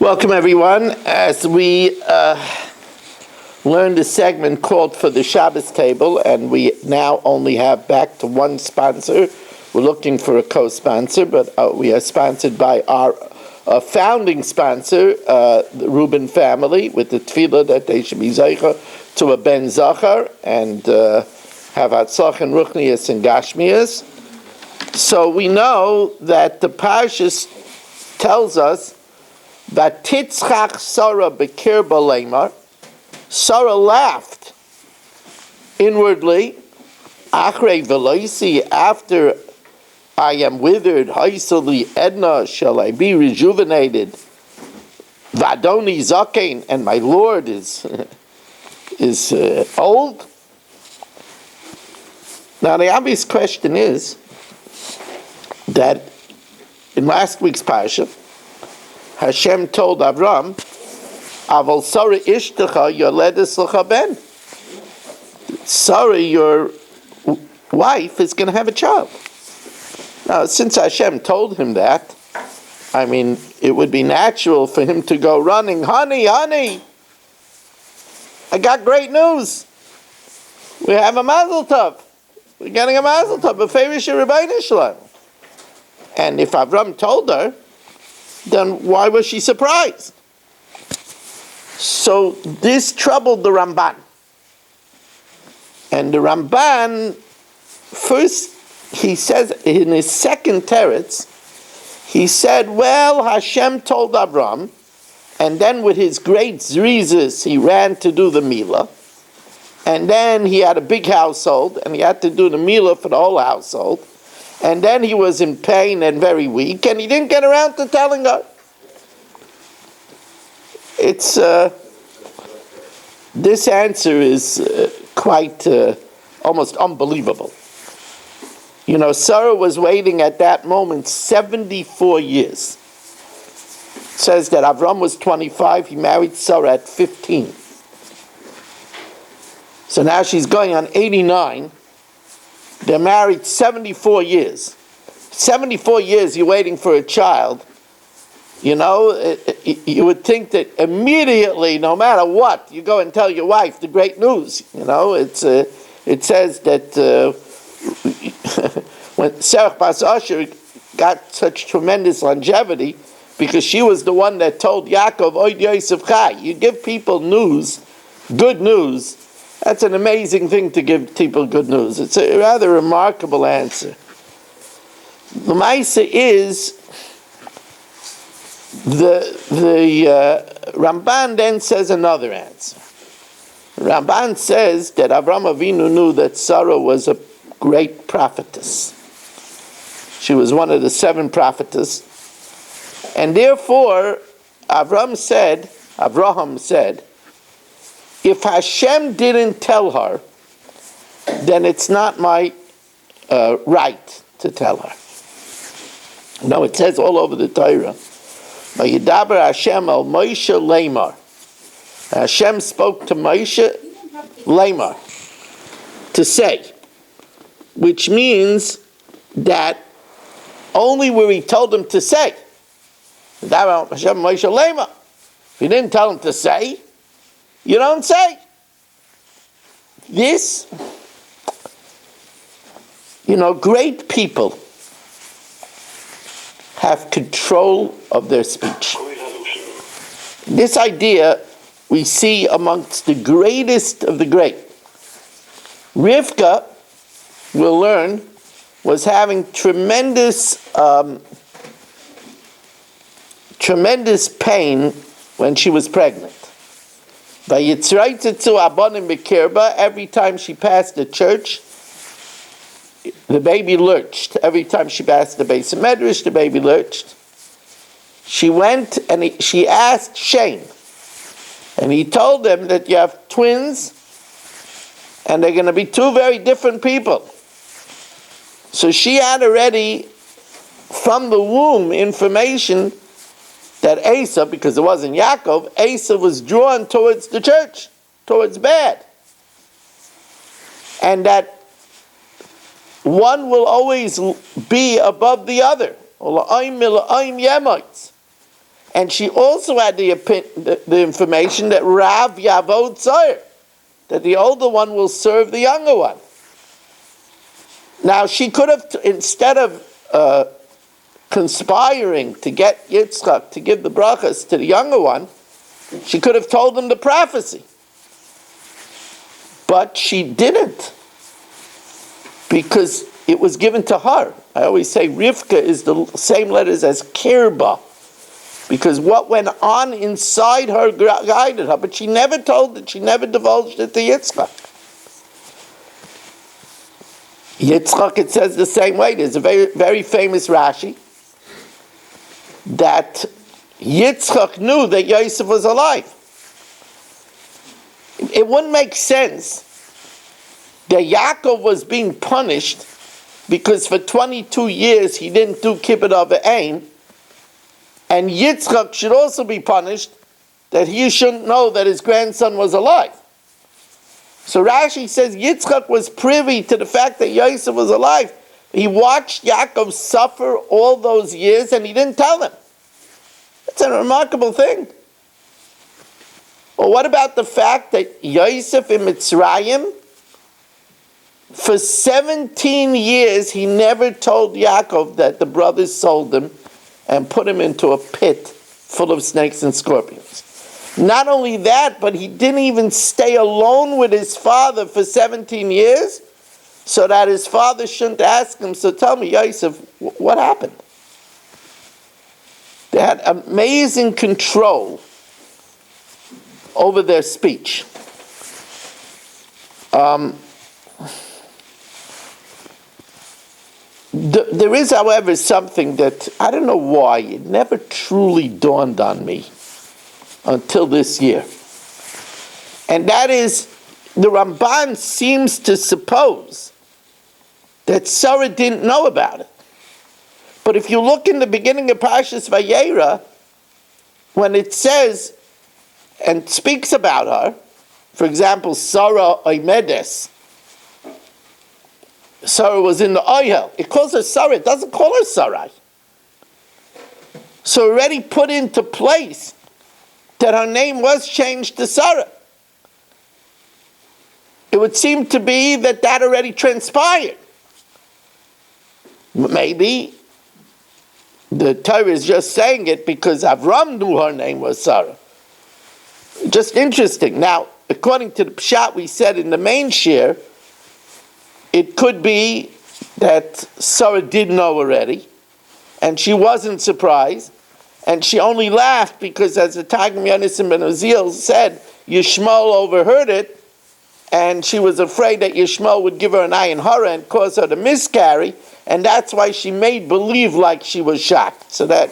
Welcome, everyone. As we learned a segment called For the Shabbos Table, and we now only have back to one sponsor. We're looking for a co-sponsor, but we are sponsored by our founding sponsor, the Rubin family, with the tefillah that they should be zeicha to a ben zachar and have atzlach and ruchnias and gashmias. So we know that the Parshas tells us that Titzchak Sarah Bekir Baleimar, Sarah laughed inwardly, Achrei Veloisi, after I am withered, Haisali Edna, shall I be rejuvenated, Vadoni Zakein, and my Lord is old. Now the obvious question is that in last week's Parsha, Hashem told Avram, Aval Sarah Ishtecha Yoledes Lecha Ben. Sarah, your wife, is going to have a child. Now, since Hashem told him that, I mean, it would be natural for him to go running, honey, I got great news. We have a mazel tov. We're getting a mazel tov, a Feirish Rebbeinu Shalom. And if Avram told her, then why was she surprised? So this troubled the Ramban. And the Ramban, first, he says in his second teretz, he said, well, Hashem told Avram, and then with his great zrizis, he ran to do the milah, and then he had a big household, and he had to do the milah for the whole household, and then he was in pain and very weak, and he didn't get around to telling her. It's this answer is quite almost unbelievable. You know, Sarah was waiting at that moment 74 years. It says that Avram was 25, he married Sarah at 15. So now she's going on 89. They're married 74 years. 74 years you're waiting for a child. You know, you would think that immediately, no matter what, you go and tell your wife the great news. You know, it says that when Sarah Bas Asher got such tremendous longevity, because she was the one that told Yaakov, Oid Yosef Chai, you give people news, good news. That's an amazing thing to give people good news. It's a rather remarkable answer. The Maisa is, the Ramban then says another answer. Ramban says that Avraham Avinu knew that Sarah was a great prophetess. She was one of the 7 prophetess. And therefore, Avraham said, if Hashem didn't tell her, then it's not my right to tell her. No, it says all over the Torah, Vayidaber Hashem al Moshe Leimar. Hashem spoke to Moshe Leimar, to say, which means that only where he told him to say. Vayidaber Hashem Moshe Leimar. If he didn't tell him to say, you don't say. This, you know, great people have control of their speech. This idea we see amongst the greatest of the great. Rivka, we'll learn, was having tremendous pain when she was pregnant. Every time she passed the church, the baby lurched. Every time she passed the Beis Medrash, the baby lurched. She went and she asked Shane, and he told them that you have twins, and they're going to be 2 very different people. So she had already, from the womb, information that Asa, because it wasn't Yaakov, Asa was drawn towards the church, towards bad. And that one will always be above the other. And she also had the information that Rav Yavod Tzair, that the older one will serve the younger one. Now she could have, instead of conspiring to get Yitzchak to give the brachas to the younger one, she could have told him the prophecy. But she didn't, because it was given to her. I always say Rivka is the same letters as Kirba, because what went on inside her guided her, but she never told it, she never divulged it to Yitzchak. Yitzchak, it says the same way. There's a very, very famous Rashi that Yitzchak knew that Yosef was alive. It wouldn't make sense that Yaakov was being punished because for 22 years he didn't do kibbut av'ein, and Yitzchak should also be punished that he shouldn't know that his grandson was alive. So Rashi says Yitzchak was privy to the fact that Yosef was alive. He watched Yaakov suffer all those years and he didn't tell him. That's a remarkable thing. Well, what about the fact that Yosef in Mitzrayim, for 17 years, he never told Yaakov that the brothers sold him and put him into a pit full of snakes and scorpions. Not only that, but he didn't even stay alone with his father for 17 years so that his father shouldn't ask him, so tell me, Yosef, what happened? They had amazing control over their speech. There is, however, something that, I don't know why, it never truly dawned on me until this year. And that is, the Ramban seems to suppose that Sarah didn't know about it. But if you look in the beginning of Parshas Vayaira, when it says and speaks about her, for example, Sarah Oimedes, Sarah was in the Oyel. It calls her Sarah. It doesn't call her Sarai. So already put into place that her name was changed to Sarah. It would seem to be that already transpired. Maybe the Torah is just saying it because Avram knew her name was Sarah. Just interesting. Now, according to the Pshat we said in the main shir, it could be that Sarah did know already, and she wasn't surprised, and she only laughed because, as the Targum Yonasan ben Uziel said, Yishmael overheard it, and she was afraid that Yishmael would give her an ayin hara and cause her to miscarry, and that's why she made believe like she was shocked. So that,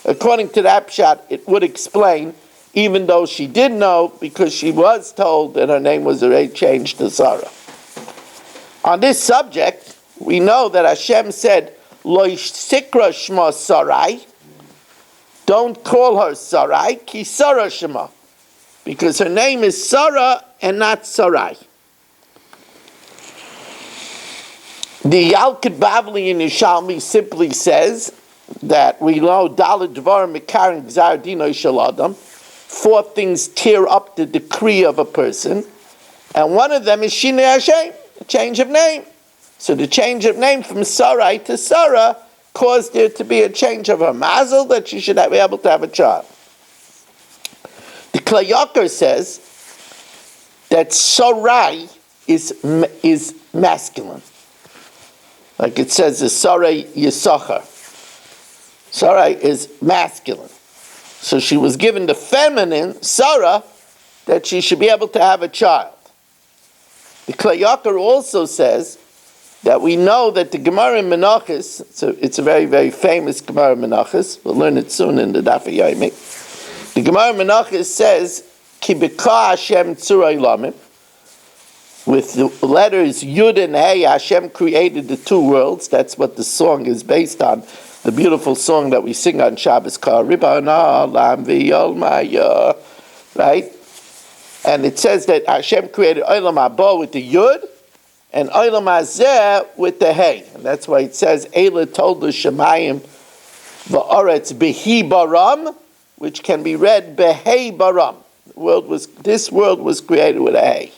according to that pshat, it would explain, even though she did know, because she was told that her name was already changed to Sarah. On this subject, we know that Hashem said, Lo sikra shma Sarai, don't call her Sarai, ki Sarah shema, because her name is Sarah and not Sarai. The Yalkut Bavli in Yishalmi simply says that we know Daled Dvar Mikarin Gzar Dino Shaladam, 4 things tear up the decree of a person, and one of them is Shinei Hashem, a change of name. So the change of name from Sarai to Sarah caused there to be a change of her mazel, that she should be able to have a child. The Klayoker says that Sarai is masculine. Like it says, the Sarai Yisachar. Sarai is masculine. So she was given the feminine, Sarah, that she should be able to have a child. The Klayoker also says that we know that the Gemara in Menachos, so it's a very, very famous Gemara in Menachos, we'll learn it soon in the Daf Yomi. The Gemara in Menachos says, Ki b'ka Hashem tzurei lamim, with the letters Yud and Hey, Hashem created the 2 worlds. That's what the song is based on. The beautiful song that we sing on Shabbos, called Ribana Lam V'Yol Maya, right? And it says that Hashem created Olam Haba with the Yud and Olam Hazeh with the Hey. And that's why it says, Eila told the Shemayim V'Oretz B'Hi Baram which can be read behei baram. This world was created with a hay.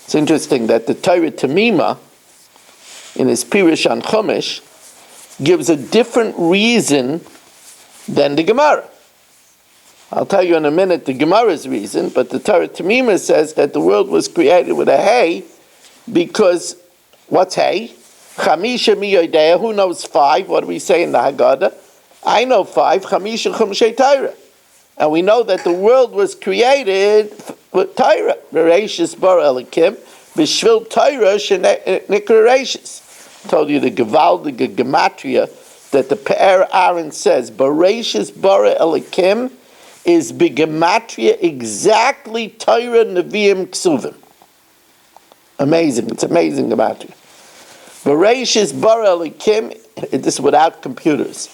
It's interesting that the Torah Tamima, in his Pirush on Chumash, gives a different reason than the Gemara. I'll tell you in a minute the Gemara's reason, but the Torah Tamima says that the world was created with a hay because, what's hay? Chamisha mi yodeya, who knows 5? What do we say in the Haggadah? I know 5, Chamisha chumshei Torah. And we know that the world was created with Torah. Bereshis bara Elokim, b'shvil Torah shenikra Reshis. Told you the Gevaldige Gematria that the Pe'er Aaron says, Bereshis bara Elokim is b'gematria exactly Torah Nevi'im Ksuvim. Amazing. It's amazing Gematria. Bereshis bara Elokim, this is without computers.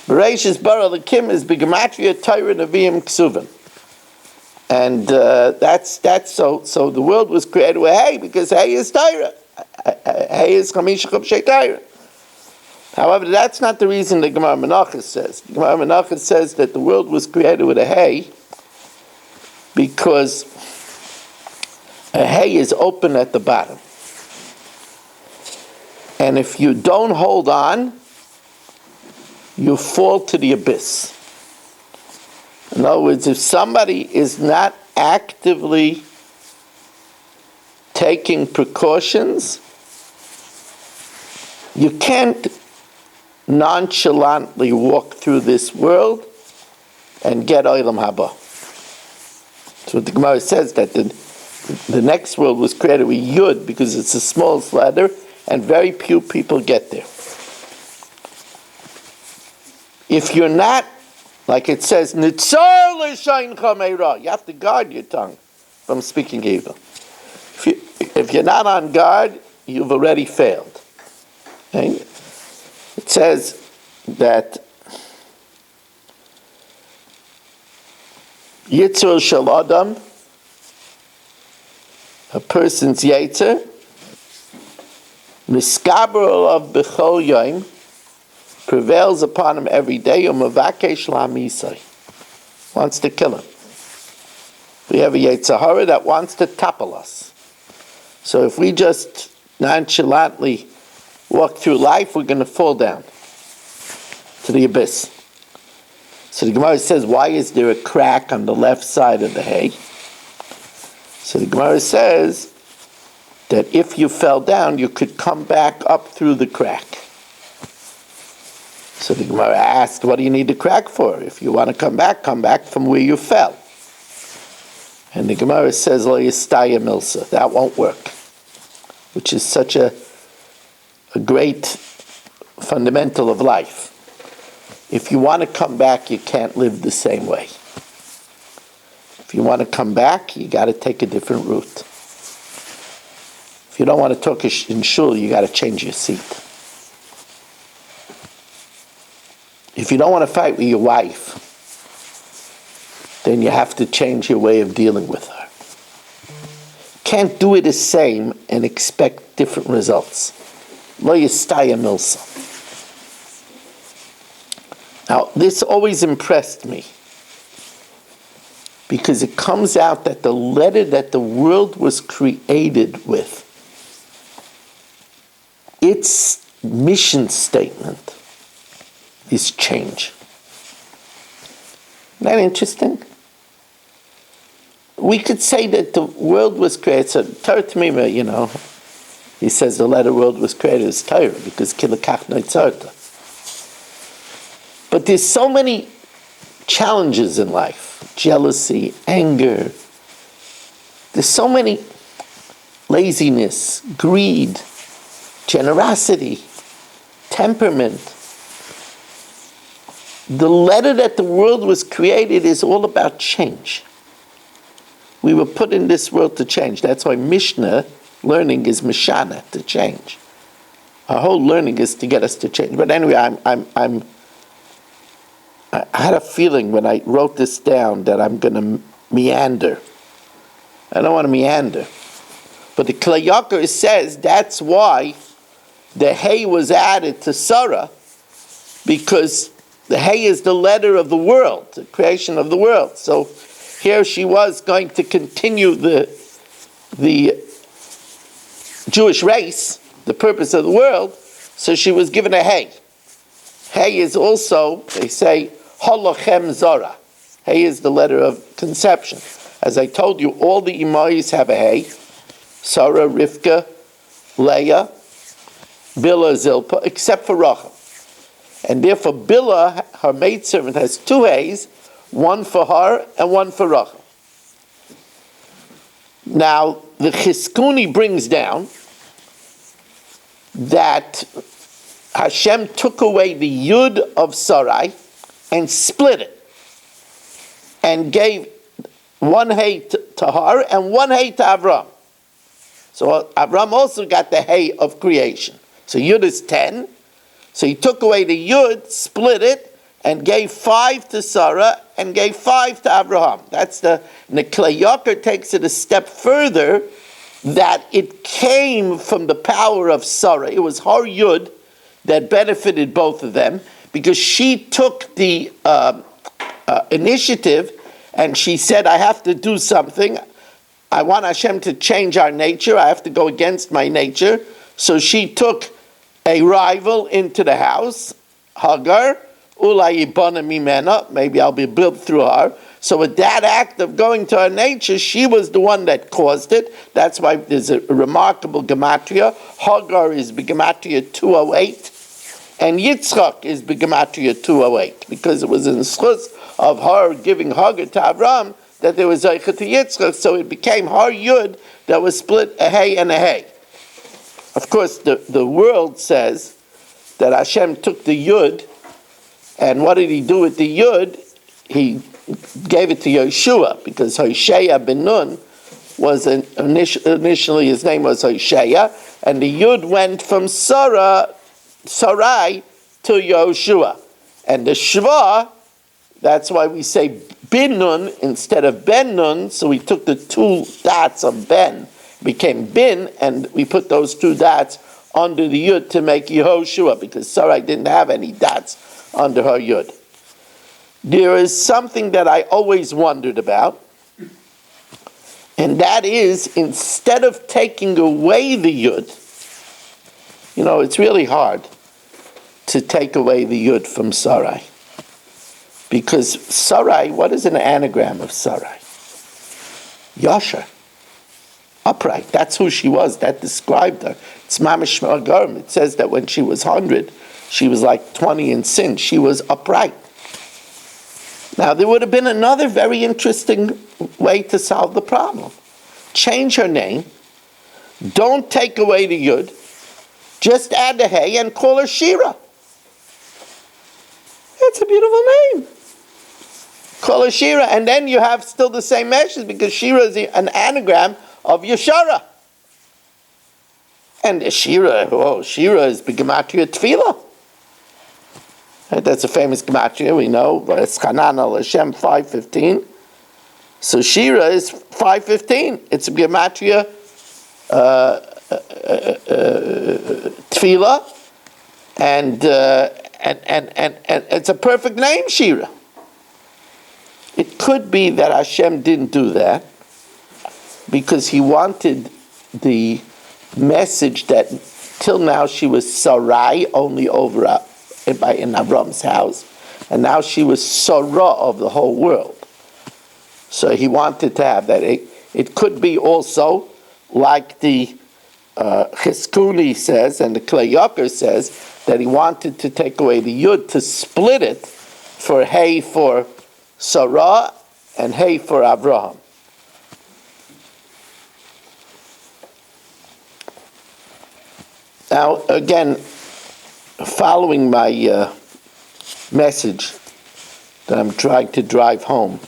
Bereshis bara Elokim is b'gematria Torah Nevi'im Ksuvim. And that's so the world was created with hay because hay is Torah. Hay is Chamisha Chumshei Torah. However, that's not the reason the Gemara Menachos says. The Gemara Menachos says that the world was created with a hay because a hay is open at the bottom. And if you don't hold on, you fall to the abyss. In other words, if somebody is not actively taking precautions, you can't nonchalantly walk through this world and get Olam Haba. So the Gemara says that the next world was created with Yud because it's the smallest ladder and very few people get there. If you're not, like it says, Nitzar l'shayin chameira, you have to guard your tongue from speaking evil. If you're not on guard, you've already failed. Okay? It says that Yitzur shel Adam, a person's Yetzer, Miskaber olav b'chol yom, prevails upon him every day, Umavakesh la'amisai, wants to kill him. We have a Yetzer Hara that wants to topple us. So if we just nonchalantly walk through life, we're going to fall down to the abyss. So the Gemara says, why is there a crack on the left side of the hay? So the Gemara says that if you fell down, you could come back up through the crack. So the Gemara asked, what do you need the crack for? If you want to come back from where you fell. And the Gemara says, Lo yistaya milsa, that won't work. Which is such a great fundamental of life. If you want to come back, you can't live the same way. If you want to come back, you got to take a different route. If you don't want to talk in shul, you got to change your seat. If you don't want to fight with your wife, then you have to change your way of dealing with her. Can't do it the same and expect different results. Lo yistaya milsa. Now, this always impressed me because it comes out that the letter that the world was created with, its mission statement is change. Isn't that interesting? We could say that the world was created, so Torah Tamima, he says the letter world was created as Torah because kilakach noitzarta. But there's so many challenges in life. Jealousy, anger. There's so many laziness, greed, generosity, temperament. The letter that the world was created is all about change. We were put in this world to change. That's why Mishnah learning is Mishana, to change. Our whole learning is to get us to change. But anyway, I had a feeling when I wrote this down that I'm going to meander. I don't want to meander. But the Klei Yakar says that's why the hay was added to Sarah, because The Hey is the letter of the world, the creation of the world. So here she was going to continue the Jewish race, the purpose of the world, so she was given a Hey. Hey is also, they say, Holochem Zora. Hey is the letter of conception. As I told you, all the Imayis have a Hey. Sarah, Rivka, Leah, Bilhah, Zilpah, except for Rachel. And therefore Bilhah, her maidservant, has two Heys, one for her and one for Rachel. Now, the Chizkuni brings down that Hashem took away the Yud of Sarai and split it and gave one Hey to her and one Hey to Avram. So Avram also got the Hey of creation. So Yud is 10. So he took away the Yud, split it, and gave 5 to Sarah and gave 5 to Abraham. That's the Klei Yakar takes it a step further, that it came from the power of Sarah. It was her Yud that benefited both of them, because she took the initiative and she said, I have to do something. I want Hashem to change our nature. I have to go against my nature. So she took a rival into the house, Hagar, Ulai Ibana Mimena, maybe I'll be built through her. So with that act of going to her nature, she was the one that caused it. That's why there's a remarkable gematria. Hagar is gematria 208, and Yitzchak is gematria 208, because it was in the schus of her giving Hagar to Avram that there was Zaycha to Yitzchak, so it became her Yud that was split a Hey and a Hey. Of course, the world says that Hashem took the Yud, and what did he do with the Yud? He gave it to Yeshua, because Hosea ben Nun was initially his name was Hosea, and the Yud went from Sarai to Yoshua. And the Shva, that's why we say Bin Nun instead of Ben Nun, so we took the 2 dots of Ben, became Bin, and we put those 2 dots under the Yud to make Yehoshua, because Sarai didn't have any dots under her Yud. There is something that I always wondered about, and that is, instead of taking away the Yud, it's really hard to take away the Yud from Sarai. Because Sarai, what is an anagram of Sarai? Yasher. Upright. That's who she was. That described her. It's Mamish Magarim. It says that when she was 100, she was like 20 in sin. She was upright. Now, there would have been another very interesting way to solve the problem. Change her name. Don't take away the Yud. Just add the Hey and call her Shira. It's a beautiful name. Call her Shira, and then you have still the same message, because Shira is an anagram of Yeshara. And Shira is the gematria Tefillah. Right, that's a famous gematria, we know. It's Chanan al Hashem 515. So Shira is 515. It's a gematria Tefillah, and it's a perfect name, Shira. It could be that Hashem didn't do that because he wanted the message that till now she was Sarai, only over in Avram's house, and now she was Sarah of the whole world. So he wanted to have that. It could be also, like the Chizkuni says and the Klei Yakar says, that he wanted to take away the Yud to split it for Hey for Sarah and Hey for Avraham. Now, again, following my message that I'm trying to drive home,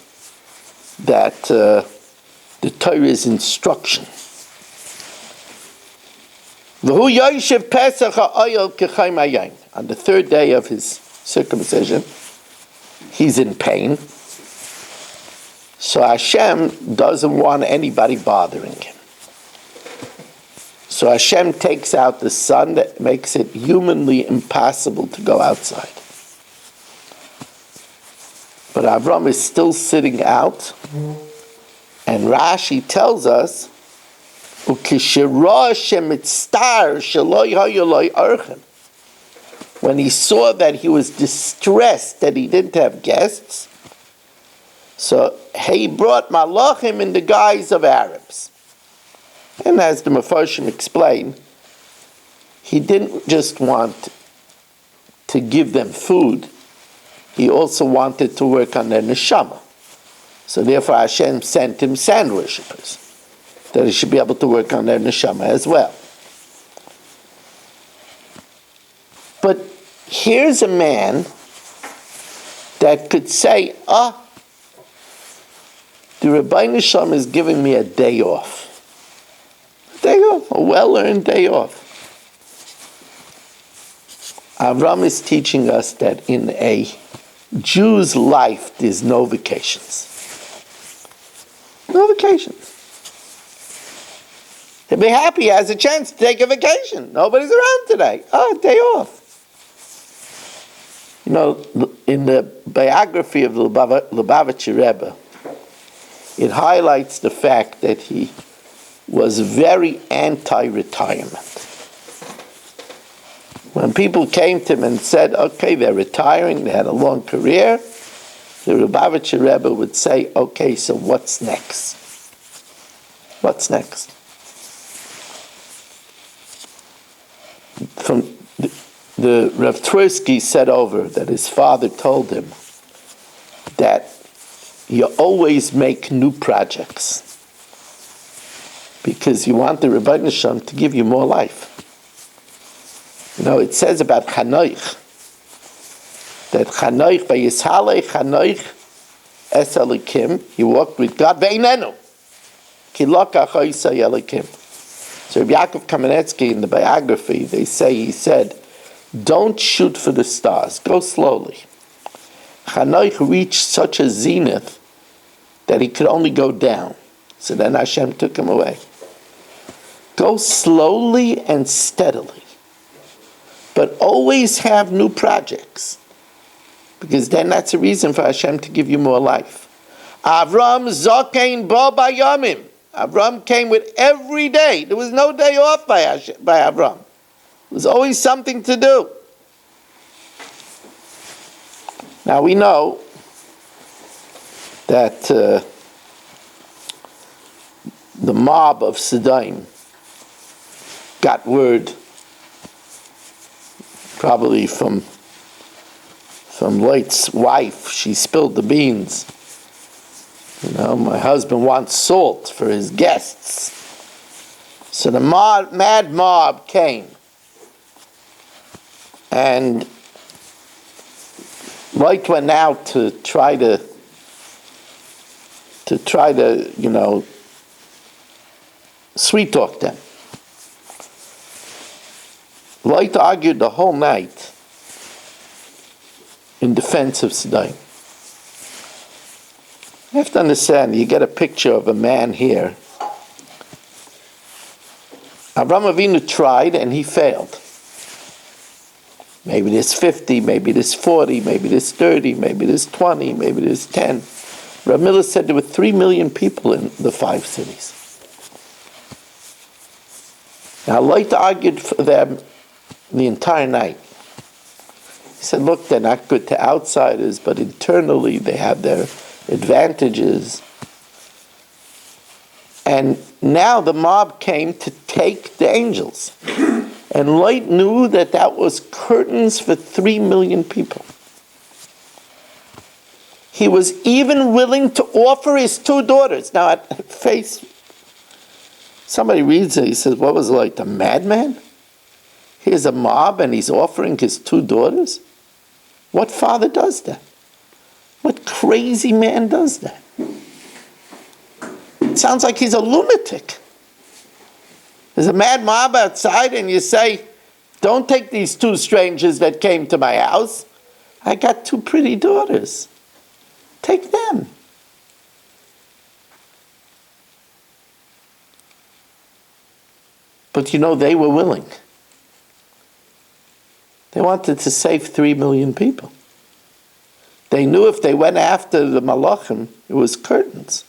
that the Torah's instruction. On the 3rd day of his circumcision, he's in pain. So Hashem doesn't want anybody bothering him. So Hashem takes out the sun that makes it humanly impossible to go outside. But Avram is still sitting out, and Rashi tells us, when he saw that he was distressed that he didn't have guests, so he brought malachim in the guise of Arabs. And as the Mefarshim explained, he didn't just want to give them food, he also wanted to work on their neshama. So therefore Hashem sent him sand worshippers, that he should be able to work on their neshama as well. But here's a man that could say, the Rebbeinu Shalom is giving me a day off. A day off, a well-earned day off. Avram is teaching us that in a Jew's life there's no vacations. No vacations. He'll be happy he has a chance to take a vacation. Nobody's around today. Day off. You know, in the biography of the Lubavitcher Rebbe, it highlights the fact that he was very anti-retirement. When people came to him and said, okay, they're retiring, they had a long career, the Lubavitcher Rebbe would say, okay, so what's next? What's next? From the Rav Tversky said over that his father told him that you always make new projects because you want the Rebbeinu Shalom to give you more life. You know, it says about Chanoich that Chanoich vayishalei Chanoich es Elikim, he walked with God ve'inenu ki lo kachoisei Elikim. So Rabbi Yaakov Kamenetsky in the biography, he said, don't shoot for the stars, go slowly. Chanoich reached such a zenith that he could only go down. So then Hashem took him away. Go slowly and steadily, but always have new projects, because then that's a reason for Hashem to give you more life. Avram zokein bo bayomim. Avram came with every day. There was no day off by Avram. There was always something to do. Now we know that the mob of Sodom got word, probably from Lot's wife. She spilled the beans. You know, my husband wants salt for his guests. So the mad mob came, and Lot went out to try to sweet talk them. Lot argued the whole night in defense of Sodom. You have to understand, you get a picture of a man here. Avraham Avinu tried and he failed. Maybe there's 50, maybe there's 40, maybe there's 30, maybe there's 20, maybe there's 10. Rav Miller said there were 3 million people in the 5 cities. Now Lot argued for them the entire night. He said, look, they're not good to outsiders, but internally they have their advantages. And now the mob came to take the angels. And Lot knew that that was curtains for 3 million people. He was even willing to offer his 2 daughters. Now at face, somebody reads it, he says, what was Lot, a madman? Here's a mob and he's offering his 2 daughters? What father does that? What crazy man does that? It sounds like he's a lunatic. There's a mad mob outside and you say, don't take these 2 strangers that came to my house. I got 2 pretty daughters. Take them. But you know, they were willing. They wanted to save 3 million people. They knew if they went after the Malachim, it was curtains.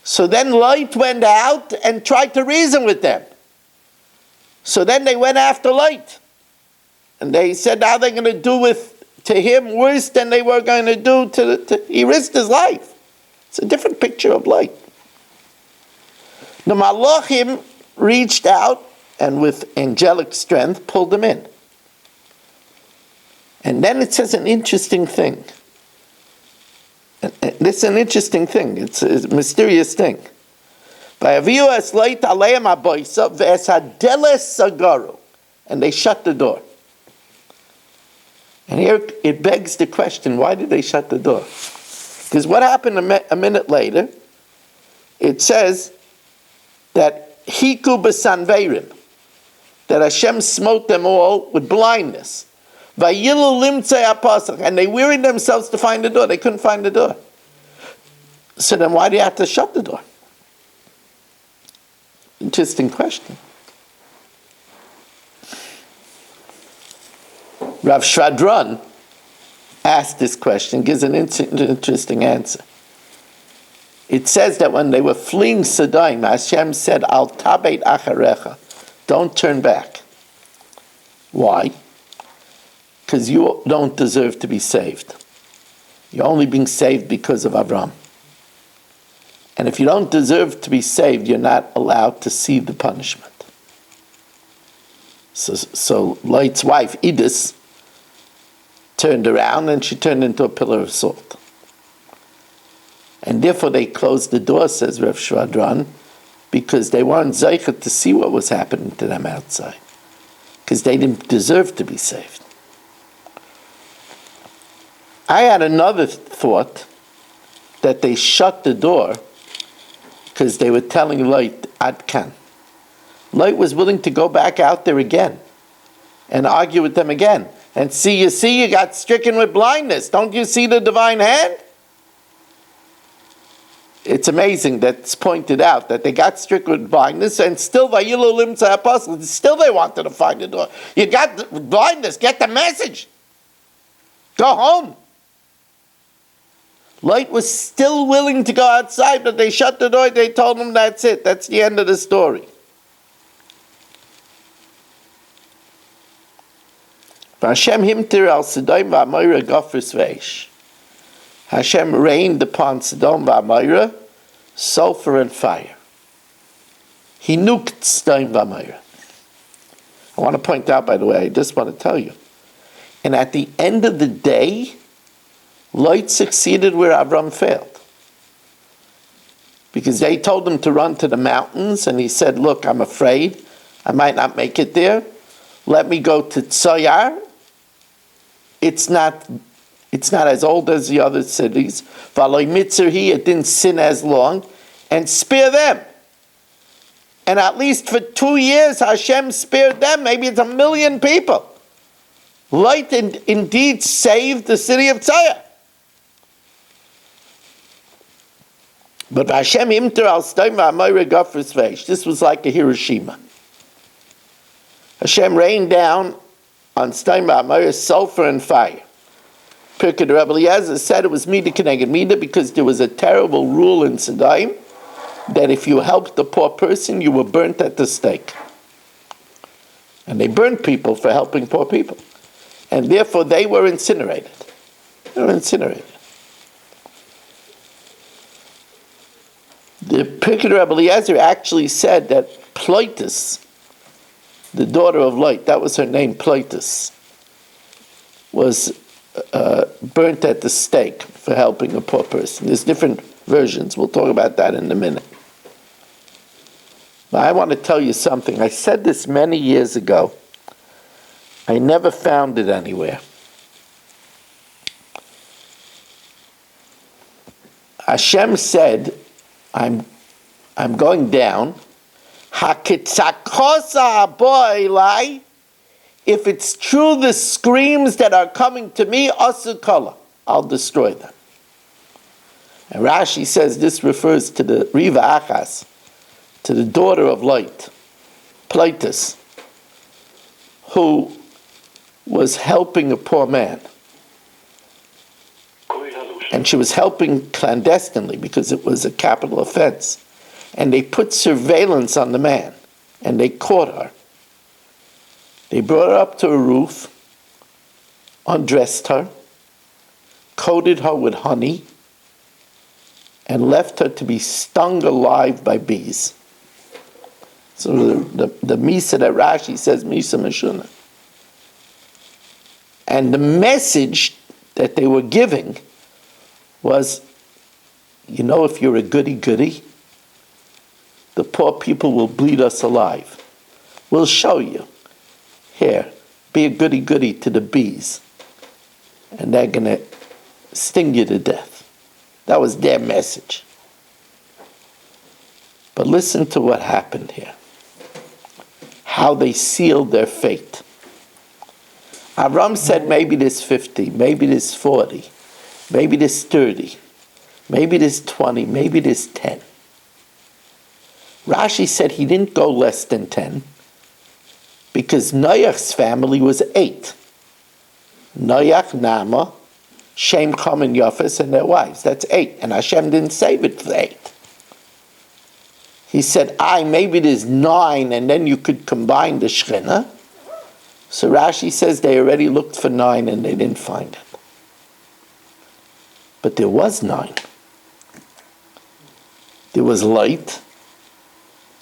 So then Lot went out and tried to reason with them. So then they went after Lot. And they said, how are they going to do to him worse than they were going to do he risked his life. It's a different picture of Lot. The Malachim reached out and with angelic strength pulled him in. And then it says an interesting thing. This is an interesting thing. It's a mysterious thing. And they shut the door. And here it begs the question, why did they shut the door? Because what happened a minute later, it says that Hiku b'sanveirim, that Hashem smote them all with blindness. Vayilu limtzei apasach, and they wearied themselves to find the door. They couldn't find the door. So then why do you have to shut the door? Interesting question. Rav Shradron asked this question, gives an interesting answer. It says that when they were fleeing Sodom, Hashem said, Al tabeit acharecha, don't turn back. Why? Because you don't deserve to be saved. You're only being saved because of Avram. And if you don't deserve to be saved, you're not allowed to see the punishment. So Lot's wife, Edith, turned around and she turned into a pillar of salt. And therefore they closed the door, says Rav Shradron, because they weren't zeichet to see what was happening to them outside. Because they didn't deserve to be saved. I had another thought that they shut the door because they were telling Lot, Ad Kan. Lot was willing to go back out there again and argue with them again. And you got stricken with blindness. Don't you see the divine hand? It's amazing that it's pointed out that they got stricken with blindness and still Vayilu limtzei apasach, still they wanted to find the door. You got blindness, get the message. Go home. Lot was still willing to go outside, but they shut the door. They told him that's it. That's the end of the story. Hashem himtir al Sodom v'Amoira gofris v'eish. Hashem rained upon Sodom v'Amoira sulfur and fire. He nuked Sodom v'Amoira. I want to point out, by the way, I just want to tell you. And at the end of the day, Lot succeeded where Avram failed. Because they told him to run to the mountains, and he said, look, I'm afraid. I might not make it there. Let me go to Tzoyar. It's not as old as the other cities. V'aloi mitzurhi, it didn't sin as long. And spare them. And at least for 2 years, Hashem spared them. Maybe it's 1 million people. Lot indeed saved the city of Tzoyar. But Hashem imter al Sodom v'Amoira gofris v'eish. This was like a Hiroshima. Hashem rained down on Sodom v'Amoira sulfur and fire. Pirkei Rebbe Eliezer said it was Mida Keneged Mida because there was a terrible rule in Sodom that if you helped the poor person, you were burnt at the stake. And they burned people for helping poor people. And therefore they were incinerated. They were incinerated. The Pirkei Rebbe Eliezer actually said that Ploitis, the daughter of Lot, that was her name, Ploitis, was burnt at the stake for helping a poor person. There's different versions. We'll talk about that in a minute. But I want to tell you something. I said this many years ago. I never found it anywhere. Hashem said, I'm going down. Hakitzakosa aboilai. If it's true the screams that are coming to me, asukala, I'll destroy them. And Rashi says this refers to the Riva Achas, to the daughter of Lot, Ploitis, who was helping a poor man. and she was helping clandestinely because it was a capital offense. And they put surveillance on the man, and they caught her. They brought her up to a roof, undressed her, coated her with honey, and left her to be stung alive by bees. So the Misa that Rashi says, Misa Meshuna. And the message that they were giving was, you know, if you're a goody-goody, the poor people will bleed us alive. We'll show you. Here, be a goody-goody to the bees, and they're going to sting you to death. That was their message. But listen to what happened here. How they sealed their fate. Avram said, maybe this 50, maybe this 40, maybe this 30, maybe this 20, maybe this 10. Rashi said he didn't go less than 10 because Noach's family was 8. Noach, Nama, Shem, Cham, and Yafes, and their wives. That's 8. And Hashem didn't save it for 8. He said, maybe there's 9, and then you could combine the Shechina. So Rashi says they already looked for 9 and they didn't find it. But there was 9. There was Lot,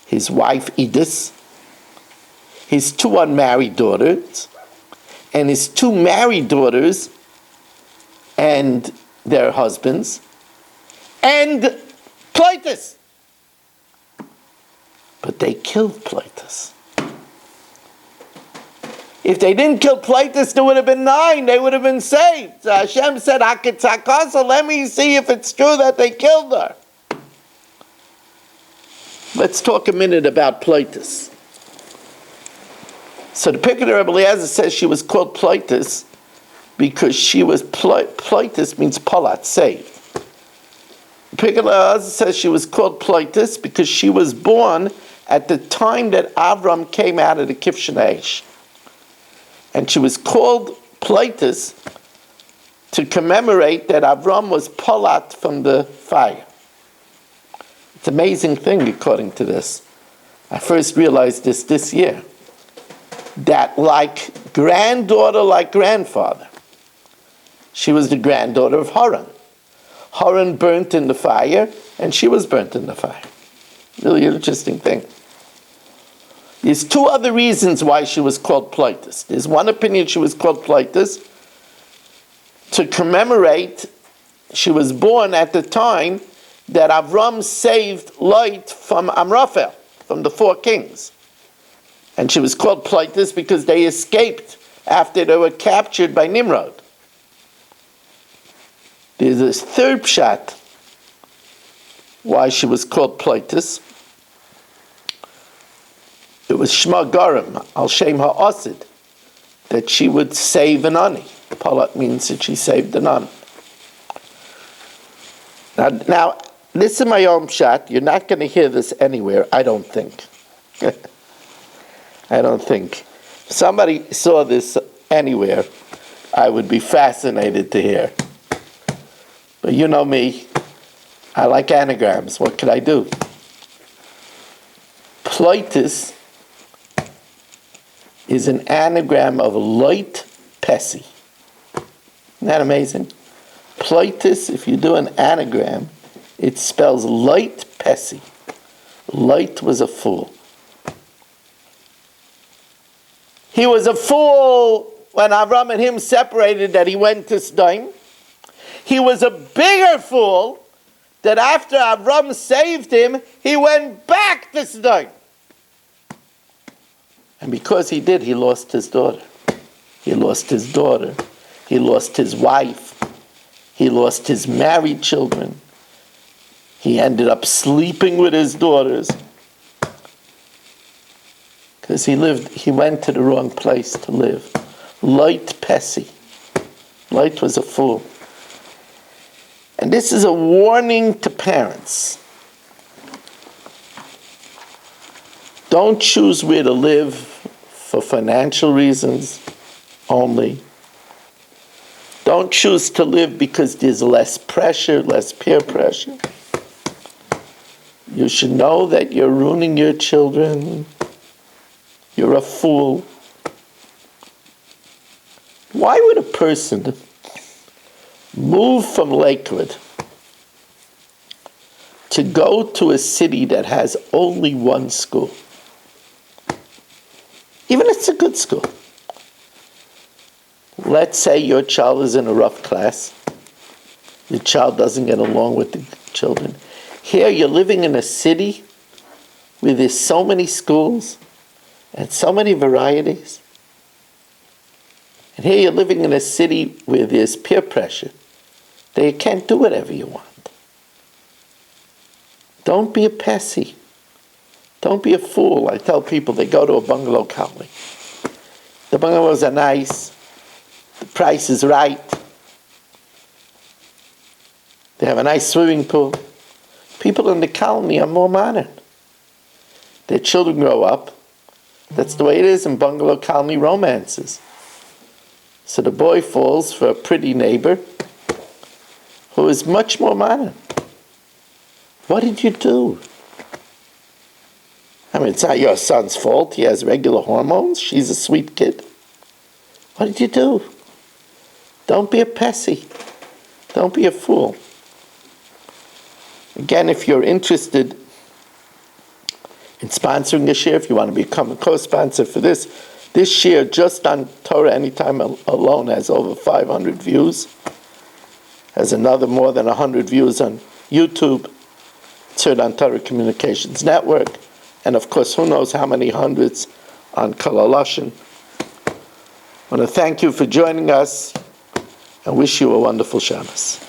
his wife Edith, his 2 unmarried daughters, and his 2 married daughters and their husbands, and Pleitus. But they killed Pleitus. If they didn't kill Pleitus, there would have been 9. They would have been saved. So Hashem said, Hakitzakasa, let me see if it's true that they killed her. Let's talk a minute about Pleitus. So the Pirkei Rebbe Eliezer says she was called Pleitus because she was, Pleitus means Palat, saved. Pirkei Rebbe Eliezer says she was called Pleitus because she was born at the time that Avram came out of the Kivshan Eish. And she was called Pleitus to commemorate that Avram was Palat from the fire. It's an amazing thing according to this. I first realized this year. That like granddaughter, like grandfather. She was the granddaughter of Haran. Haran burnt in the fire, and she was burnt in the fire. Really interesting thing. There's 2 other reasons why she was called Pleitus. There's one opinion she was called Pleitus to commemorate she was born at the time that Avram saved Lot from Amraphel, from the 4 kings. And she was called Pleitus because they escaped after they were captured by Nimrod. There's this 3rd pshat why she was called Pleitus. It was Shema Garim, Al Shem HaOsid, that she would save an ani. Palat means that she saved an ani. Now, this is my own pshat. You're not going to hear this anywhere, I don't think. I don't think. If somebody saw this anywhere, I would be fascinated to hear. But you know me, I like anagrams. What could I do? Pleitus is an anagram of Lot Pesi. Isn't that amazing? Pleitus, if you do an anagram, it spells Lot Pesi. Lot was a fool. He was a fool when Avram and him separated that he went to Sodom. He was a bigger fool that after Avram saved him, he went back to Sodom. And because he did, he lost his daughter. He lost his daughter. He lost his wife. He lost his married children. He ended up sleeping with his daughters. Because he went to the wrong place to live. Lot Pesi. Lot was a fool. And this is a warning to parents. Don't choose where to live for financial reasons only. Don't choose to live because there's less pressure, less peer pressure. You should know that you're ruining your children. You're a fool. Why would a person move from Lakewood to go to a city that has only one school? Even if it's a good school. Let's say your child is in a rough class. Your child doesn't get along with the children. Here you're living in a city where there's so many schools and so many varieties. And here you're living in a city where there's peer pressure that you can't do whatever you want. Don't be a pessy. Don't be a fool. I tell people they go to a bungalow colony. The bungalows are nice. The price is right. They have a nice swimming pool. People in the colony are more modern. Their children grow up. That's the way it is in bungalow colony romances. So the boy falls for a pretty neighbor who is much more modern. What did you do? I mean, it's not your son's fault. He has regular hormones. She's a sweet kid. What did you do? Don't be a pessy. Don't be a fool. Again, if you're interested in sponsoring a share, if you want to become a co-sponsor for this share just on Torah Anytime alone has over 500 views. Has another more than 100 views on YouTube. It's heard on Torah Communications Network. And of course, who knows how many hundreds on Kalaloshin. I want to thank you for joining us and wish you a wonderful Shabbos.